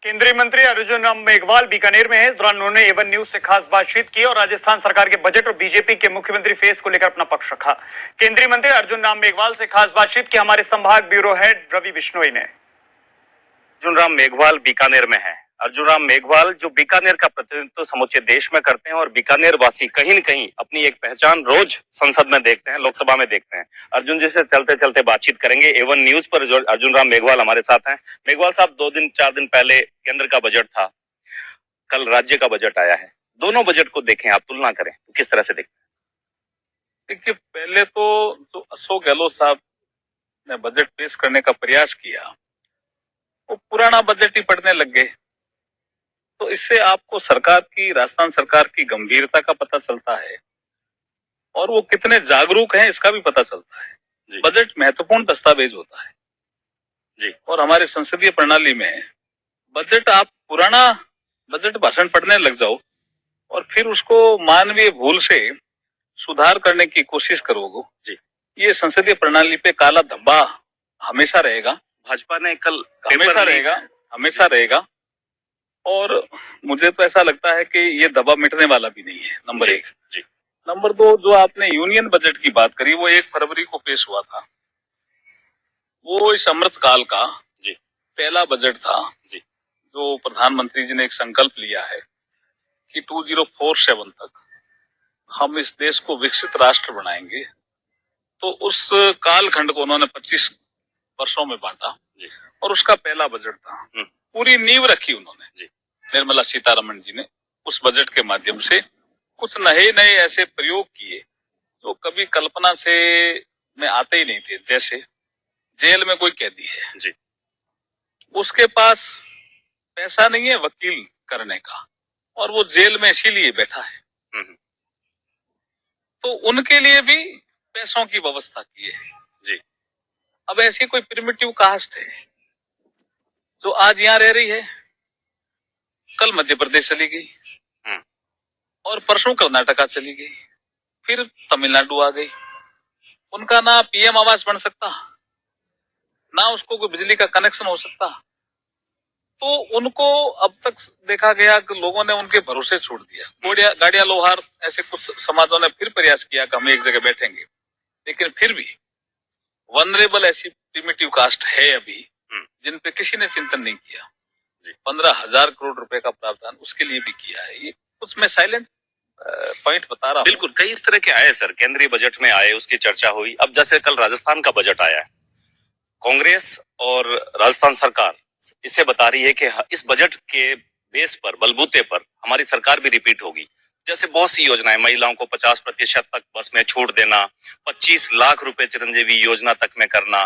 केंद्रीय मंत्री अर्जुन राम मेघवाल बीकानेर में है। इस दौरान उन्होंने एवन न्यूज से खास बातचीत की और राजस्थान सरकार के बजट और बीजेपी के मुख्यमंत्री फेस को लेकर अपना पक्ष रखा। केंद्रीय मंत्री अर्जुन राम मेघवाल से खास बातचीत की हमारे संभाग ब्यूरो हेड रवि बिश्नोई ने। अर्जुन राम मेघवाल बीकानेर में है। अर्जुन राम मेघवाल जो बीकानेर का प्रतिनिधित्व समूचे देश में करते हैं और बीकानेर वासी कहीं न कहीं अपनी एक पहचान रोज संसद में देखते हैं, लोकसभा में देखते हैं। अर्जुन जी से चलते चलते बातचीत करेंगे। एवन न्यूज पर अर्जुन राम मेघवाल हमारे साथ हैं। मेघवाल साहब, 2-4 दिन पहले केंद्र का बजट था, कल राज्य का बजट आया है। दोनों बजट को देखें, आप तुलना करें तो किस तरह से देखते हैं? देखिए, पहले तो जो अशोक गहलोत साहब ने बजट पेश करने का प्रयास किया, वो पुराना बजट ही पढ़ने लग गए। तो इससे आपको सरकार की, राजस्थान सरकार की गंभीरता का पता चलता है और वो कितने जागरूक हैं इसका भी पता चलता है। बजट महत्वपूर्ण दस्तावेज होता है जी, और हमारे संसदीय प्रणाली में बजट, आप पुराना बजट भाषण पढ़ने लग जाओ और फिर उसको मानवीय भूल से सुधार करने की कोशिश करोगे जी, ये संसदीय प्रणाली पे काला धब्बा हमेशा रहेगा। भाजपा ने कल हमेशा रहेगा और मुझे तो ऐसा लगता है कि ये दबा मिटने वाला भी नहीं है। नंबर एक जी। नंबर दो, जो आपने यूनियन बजट की बात करी, वो 1 फरवरी को पेश हुआ था। वो इस अमृत काल का जी पहला बजट था जी, जो प्रधानमंत्री जी ने एक संकल्प लिया है कि 2047 तक हम इस देश को विकसित राष्ट्र बनाएंगे। तो उस कालखंड को उन्होंने 25 वर्षों में बांटा जी, और उसका पहला बजट था। पूरी नींव रखी उन्होंने जी, निर्मला सीतारमण जी ने उस बजट के माध्यम से कुछ नए नए ऐसे प्रयोग किए जो कभी कल्पना से में आते ही नहीं थे। जैसे जेल में कोई कैदी है जी, उसके पास पैसा नहीं है वकील करने का और वो जेल में इसीलिए बैठा है, तो उनके लिए भी पैसों की व्यवस्था की है जी। अब ऐसी कोई प्रिमिटिव कास्ट है जो आज यहाँ रह रही है, कल मध्य प्रदेश चली गई और परसों कर्नाटका चली गई, फिर तमिलनाडु आ गई। उनका ना पीएम आवास बन सकता, ना उसको कोई बिजली का कनेक्शन हो सकता। तो उनको अब तक देखा गया कि लोगों ने उनके भरोसे छोड़ दिया। गाड़िया लोहार ऐसे कुछ समाजों ने फिर प्रयास किया कि हम एक जगह बैठेंगे, लेकिन फिर भी वनरेबल ऐसी प्रिमिटिव कास्ट है अभी जिन पे किसी ने चिंतन नहीं किया। 15,000 करोड़ रुपए का प्रावधान उसके लिए भी किया है। ये कुछ मैं साइलेंट पॉइंट बता रहा हूँ। बिल्कुल, कई इस तरह के आए सर, केंद्रीय बजट में आए, उसकी चर्चा हुई। अब जैसे कल राजस्थान का बजट आया है, कांग्रेस और राजस्थान सरकार इसे बता रही है कि इस बजट के बेस पर, बलबूते पर हमारी सरकार भी रिपीट होगी। जैसे बहुत सी योजनाएं, महिलाओं को 50% तक बस में छूट देना, 25 लाख रुपए चिरंजीवी योजना तक में करना,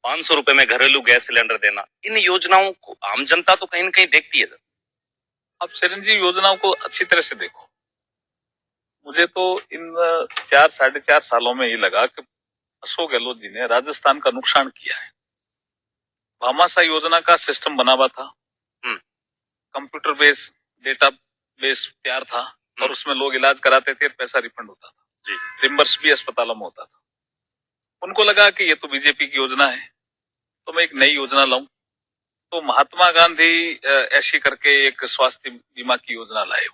500 रुपए में घरेलू गैस सिलेंडर देना, इन योजनाओं को आम जनता तो कहीं न कहीं देखती है। अब चिरंजीवी योजनाओं को अच्छी तरह से देखो। मुझे तो इन 4-4.5 सालों में ये लगा कि अशोक गहलोत जी ने राजस्थान का नुकसान किया है। भामाशाह योजना का सिस्टम बना हुआ था, कंप्यूटर बेस्ड डेटा बेस तैयार था और उसमें लोग इलाज कराते थे, पैसा रिफंड होता था जी, रिम्बर्स भी अस्पतालों में होता था। उनको लगा कि ये तो बीजेपी की योजना है, तो मैं एक नई योजना लाऊं। तो महात्मा गांधी ऐसी करके एक स्वास्थ्य बीमा की योजना लाए,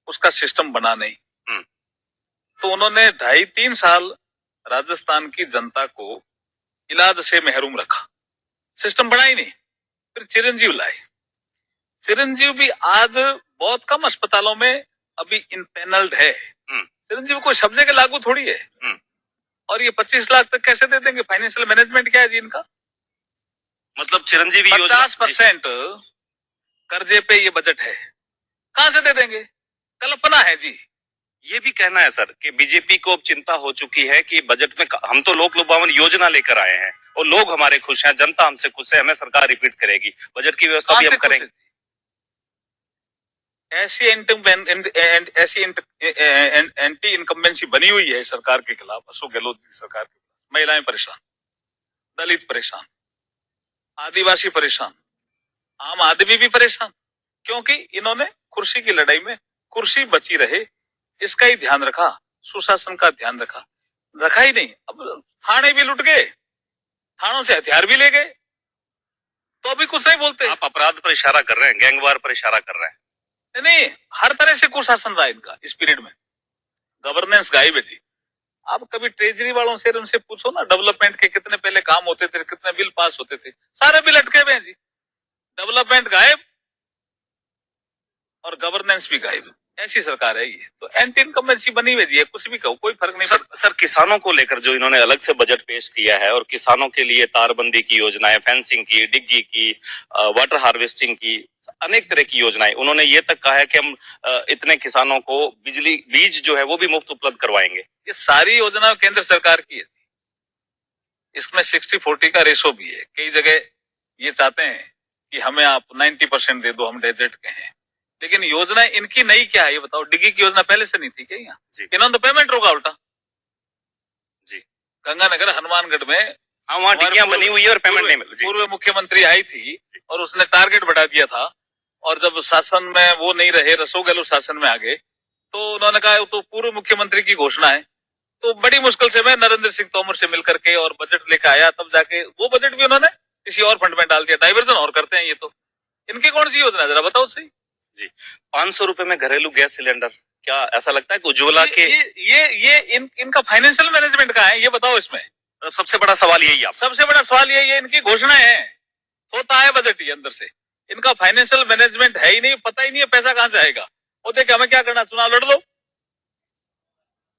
उसका सिस्टम बना नहीं। तो उन्होंने 2.5-3 साल राजस्थान की जनता को इलाज से महरूम रखा, सिस्टम बना ही नहीं। फिर चिरंजीव लाए। चिरंजीव भी आज बहुत कम अस्पतालों में अभी इनपैनल्ड है। चिरंजीव कोई सब जगह लागू थोड़ी है। और ये 25 लाख तक कैसे दे देंगे? फाइनेंशियल मैनेजमेंट क्या है जी इनका? मतलब चिरंजीवी 50% कर्जे पे ये बजट है, कहां से दे देंगे? कल्पना है जी। ये भी कहना है सर कि बीजेपी को अब चिंता हो चुकी है कि बजट में हम तो लोक लुभावन योजना लेकर आए हैं और लोग हमारे खुश हैं, जनता हमसे खुश है, हमें सरकार रिपीट करेगी, बजट की व्यवस्था भी हम करेंगे। ऐसी एंटी इनकम्बेंसी बनी हुई है सरकार के खिलाफ, अशोक गहलोत जी सरकार के खिलाफ। महिलाएं परेशान, दलित परेशान, आदिवासी परेशान, आम आदमी भी परेशान, क्योंकि इन्होंने कुर्सी की लड़ाई में कुर्सी बची रहे इसका ही ध्यान रखा, सुशासन का ध्यान रखा ही नहीं। अब थाने भी लुट गए, थानों से हथियार भी ले गए। तो अभी कुछ नहीं बोलते। आप अपराध पर इशारा कर रहे हैं, गैंगवार पर इशारा कर रहे हैं। नहीं, हर तरह से कुशासन रहा इनका इस पीरियड में, गवर्नेंस गायब है जी। आप कभी ट्रेजरी वालों से उनसे पूछो ना, डेवलपमेंट के कितने पहले काम होते थे, कितने बिल पास होते थे, सारे बिल अटके हुए हैं जी। डेवलपमेंट गायब और गवर्नेंस भी गायब, ऐसी सरकार है ये। तो एंटी इनकम्बेंसी बनी हुई है, कुछ भी कहो कोई फर्क नहीं पड़ता। सर किसानों को लेकर जो इन्होंने अलग से बजट पेश किया है और किसानों के लिए तारबंदी की योजनाएं, फेंसिंग की, डिग्गी की, वाटर हार्वेस्टिंग की, अनेक तरह की योजनाएं, उन्होंने ये तक कहा है कि हम इतने किसानों को बिजली बीज जो है वो भी मुफ्त उपलब्ध करवाएंगे। ये सारी योजना केंद्र सरकार की है, इसमें 60-40 का रेशो भी है। कई जगह ये चाहते हैं कि हमें आप 90% दे दो, हम डेजर्ट के हैं, लेकिन योजना इनकी नई क्या है ये बताओ। डिग्गी की योजना पहले से नहीं थी क्या यहाँ? इन्होंने तो पेमेंट रोका उल्टा जी। गंगानगर हनुमानगढ़ में हाँ, वहाँ डिग्गियां बनी हुई है और पेमेंट नहीं मिल रही। पूर्व मुख्यमंत्री आई थी और उसने टारगेट बढ़ा दिया था, और जब शासन में वो नहीं रहे, अशोक गहलोत शासन में आ गए, तो उन्होंने कहा तो पूर्व मुख्यमंत्री की घोषणा है। तो बड़ी मुश्किल से मैं नरेंद्र सिंह तोमर से मिलकर के और बजट लेकर आया, तब जाके वो बजट भी उन्होंने किसी और फंड में डाल दिया। डाइवर्जन और करते हैं ये तो। इनकी कौन सी योजना जरा बताओ सही जी। 500 रुपए में घरेलू गैस सिलेंडर, क्या ऐसा लगता है कि उज्ज्वला के इनका फाइनेंशियल मैनेजमेंट का है ये बताओ। इसमें सबसे बड़ा सवाल यही है। सबसे बड़ा सवाल ये इनकी घोषणा है, होता है बजट ये अंदर से। इनका फाइनेंशियल मैनेजमेंट है ही नहीं, पता ही नहीं है पैसा कहां से आएगा। वो देखे हमें क्या करना, चुनाव लड़ दो।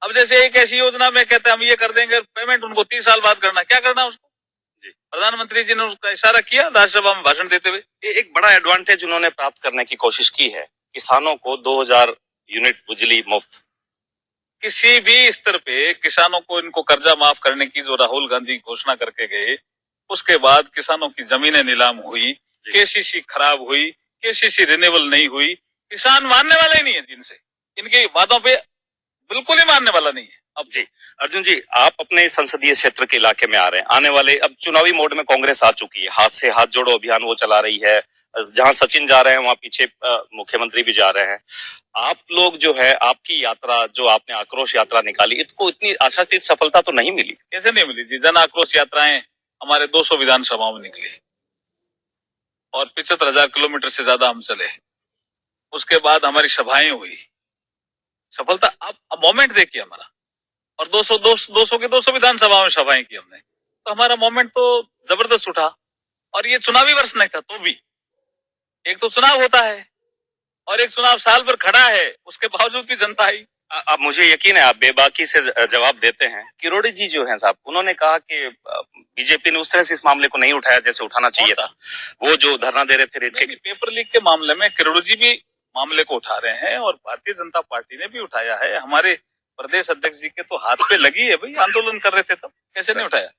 अब जैसे एक ऐसी योजना में कहते हैं हम ये कर देंगे, पेमेंट उनको 30 साल बाद करना, क्या करना उसको जी। प्रधानमंत्री जी ने उसका इशारा किया राज्यसभा में भाषण देते हुए। एक बड़ा एडवांटेज उन्होंने प्राप्त करने की कोशिश की है, किसानों को 2000 यूनिट बिजली मुफ्त। किसी भी स्तर पे किसानों को इनको कर्जा माफ करने की जो राहुल गांधी घोषणा करके गए, उसके बाद किसानों की जमीनें नीलाम हुई, केसीसी खराब हुई, केसीसी रिन्यूएबल नहीं हुई। किसान मानने वाला ही नहीं है जिनसे, इनके वादों पे बिल्कुल ही मानने वाला नहीं है। अब जी अर्जुन जी, आप अपने संसदीय क्षेत्र के इलाके में आ रहे हैं, आने वाले अब चुनावी मोड में कांग्रेस आ चुकी है, हाथ से हाथ जोड़ो अभियान वो चला रही है, जहां सचिन जा रहे हैं वहां पीछे मुख्यमंत्री भी जा रहे हैं। आप लोग जो है, आपकी यात्रा जो आपने आक्रोश यात्रा निकाली, इसको इतनी आशातीत सफलता तो नहीं मिली। कैसे नहीं मिली जी? जन आक्रोश यात्राएं हमारे 200 विधानसभाओं में निकली और 75,000 किलोमीटर से ज्यादा हम चले। उसके बाद हमारी सभाएं हुई, सफलता अब मोमेंट देखिए हमारा। और 200 के 200 विधानसभाओं में सभाएं की हमने, तो हमारा मोमेंट तो जबरदस्त उठा। और ये चुनावी वर्ष नहीं था, तो भी एक तो चुनाव होता है और एक चुनाव साल भर खड़ा है, उसके बावजूद भी जनता आई। अब मुझे यकीन है आप बेबाकी से जवाब देते हैं। किरोड़ी जी जो हैं साहब, उन्होंने कहा कि बीजेपी ने उस तरह से इस मामले को नहीं उठाया जैसे उठाना चाहिए था। वो जो धरना दे रहे थे रेट के पेपर लीक के मामले में किरोड़ी जी भी मामले को उठा रहे हैं और भारतीय जनता पार्टी ने भी उठाया है। हमारे प्रदेश अध्यक्ष जी के तो हाथ पे लगी है भाई, आंदोलन कर रहे थे तब, कैसे नहीं उठाया?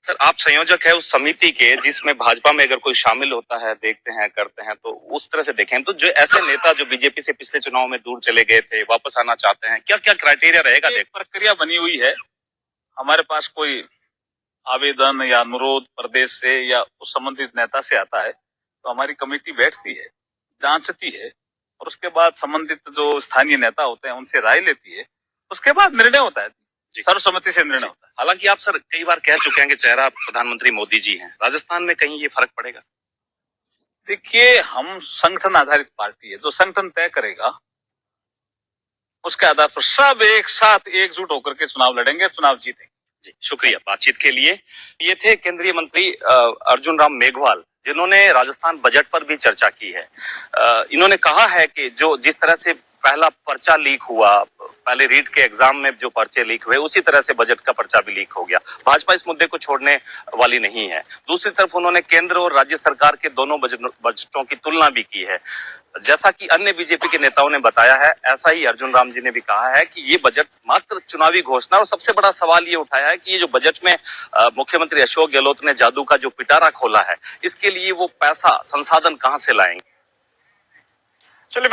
सर आप संयोजक है उस समिति के जिसमें भाजपा में अगर कोई शामिल होता है, देखते हैं करते हैं, तो उस तरह से देखें तो जो ऐसे नेता जो बीजेपी से पिछले चुनाव में दूर चले गए थे, वापस आना चाहते हैं, क्या क्या क्राइटेरिया रहेगा? एक प्रक्रिया बनी हुई है। हमारे पास कोई आवेदन या अनुरोध प्रदेश से या उस संबंधित नेता से आता है तो हमारी कमेटी बैठती है, जांचती है और उसके बाद संबंधित जो स्थानीय नेता होते हैं उनसे राय लेती है, उसके बाद निर्णय होता है, सर्वसम्मति से निर्णय होता है। हालांकि आप सर कई बार कह चुके हैं कि चेहरा प्रधानमंत्री मोदी जी हैं, राजस्थान में कहीं ये फर्क पड़ेगा? देखिए, हम संगठन आधारित पार्टी है, जो संगठन तय करेगा उसके आधार पर सब एक साथ एकजुट होकर के चुनाव लड़ेंगे, चुनाव जीतेंगे। जी शुक्रिया बातचीत के लिए। ये थे केंद्रीय मंत्री अर्जुन राम मेघवाल, जिन्होंने राजस्थान बजट पर भी चर्चा की है। इन्होंने कहा है कि जो जिस तरह से पहला पर्चा लीक हुआ, पहले रीट के एग्जाम में जो पर्चे लीक हुए, उसी तरह से बजट का पर्चा भी लीक हो गया। भाजपा इस मुद्दे को छोड़ने वाली नहीं है। दूसरी तरफ उन्होंने केंद्र और राज्य सरकार के दोनों बजटों की तुलना भी की है। जैसा कि अन्य बीजेपी के नेताओं ने बताया है, ऐसा ही अर्जुन राम जी ने भी कहा है कि ये बजट मात्र चुनावी घोषणा। और सबसे बड़ा सवाल ये उठाया है कि ये जो बजट में मुख्यमंत्री अशोक गहलोत ने जादू का जो पिटारा खोला है, इसके लिए वो पैसा संसाधन कहां से लाएंगे? चलिए